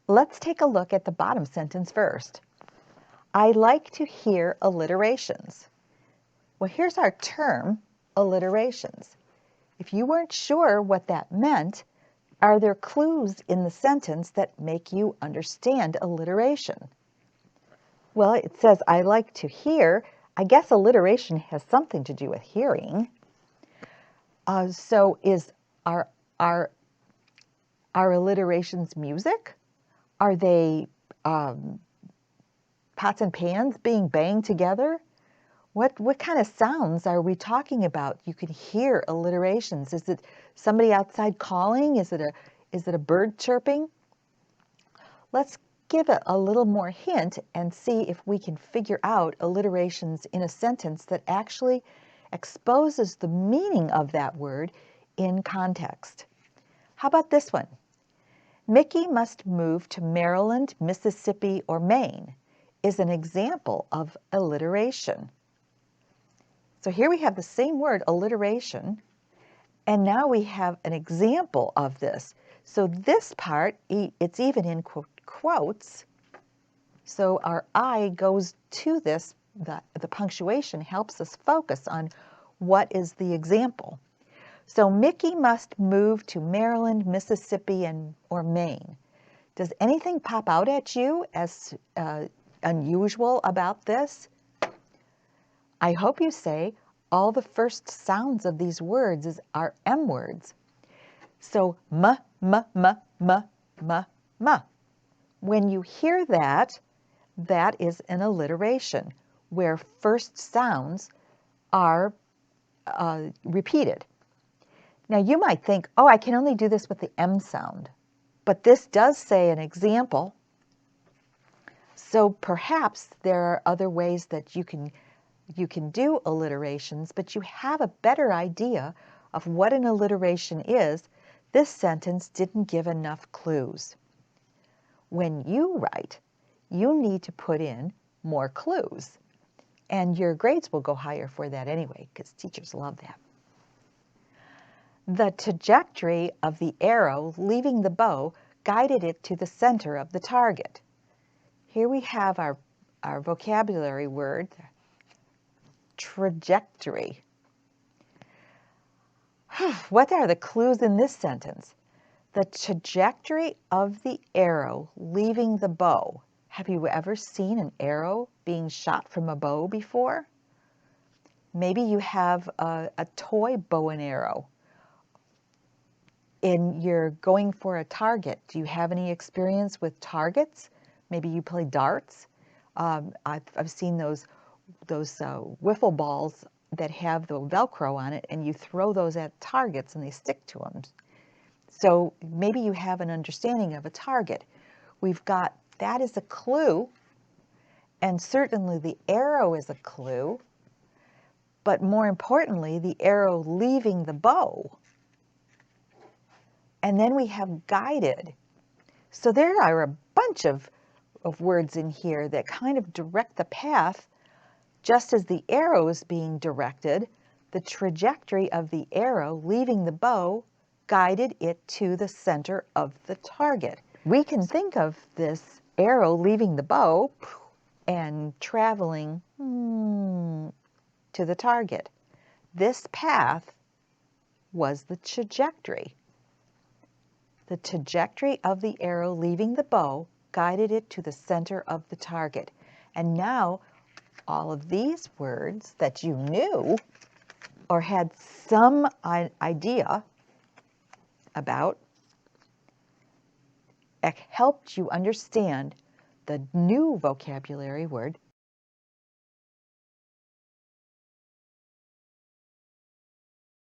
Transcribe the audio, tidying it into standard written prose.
Let's take a look at the bottom sentence first. I like to hear alliterations. Well, here's our term, alliterations. If you weren't sure what that meant, are there clues in the sentence that make you understand alliteration? Well, it says, I like to hear. I guess alliteration has something to do with hearing. So are alliterations music? Are they pots and pans being banged together? What kind of sounds are we talking about? You can hear alliterations. Is it somebody outside calling? Is it a bird chirping? Let's give it a little more hint and see if we can figure out alliterations in a sentence that actually exposes the meaning of that word in context. How about this one? Mickey must move to Maryland, Mississippi, or Maine is an example of alliteration. So here we have the same word, alliteration, and now we have an example of this. So this part, it's even in quotes, so our I goes to this, the punctuation helps us focus on what is the example. So Mickey must move to Maryland, Mississippi, or Maine. Does anything pop out at you as unusual about this? I hope you say all the first sounds of these words are M words. So m, m, m, m, m, m. When you hear that, that is an alliteration where first sounds are repeated. Now you might think, oh, I can only do this with the M sound, but this does say an example. So perhaps there are other ways that you can do alliterations, but you have a better idea of what an alliteration is. This sentence didn't give enough clues. When you write, you need to put in more clues, and your grades will go higher for that anyway, because teachers love that. The trajectory of the arrow leaving the bow guided it to the center of the target. Here we have our vocabulary word, trajectory. What are the clues in this sentence? The trajectory of the arrow leaving the bow. Have you ever seen an arrow being shot from a bow before? Maybe you have a toy bow and arrow and you're going for a target. Do you have any experience with targets? Maybe you play darts. I've seen those wiffle balls that have the Velcro on it, and you throw those at targets and they stick to them. So maybe you have an understanding of a target. We've got that is a clue, and certainly the arrow is a clue, but more importantly, the arrow leaving the bow. And then we have guided. So there are a bunch of words in here that kind of direct the path. Just as the arrow is being directed, the trajectory of the arrow leaving the bow guided it to the center of the target. We can think of this arrow leaving the bow and traveling to the target. This path was the trajectory. The trajectory of the arrow leaving the bow guided it to the center of the target. And now all of these words that you knew or had some idea about helped you understand the new vocabulary word,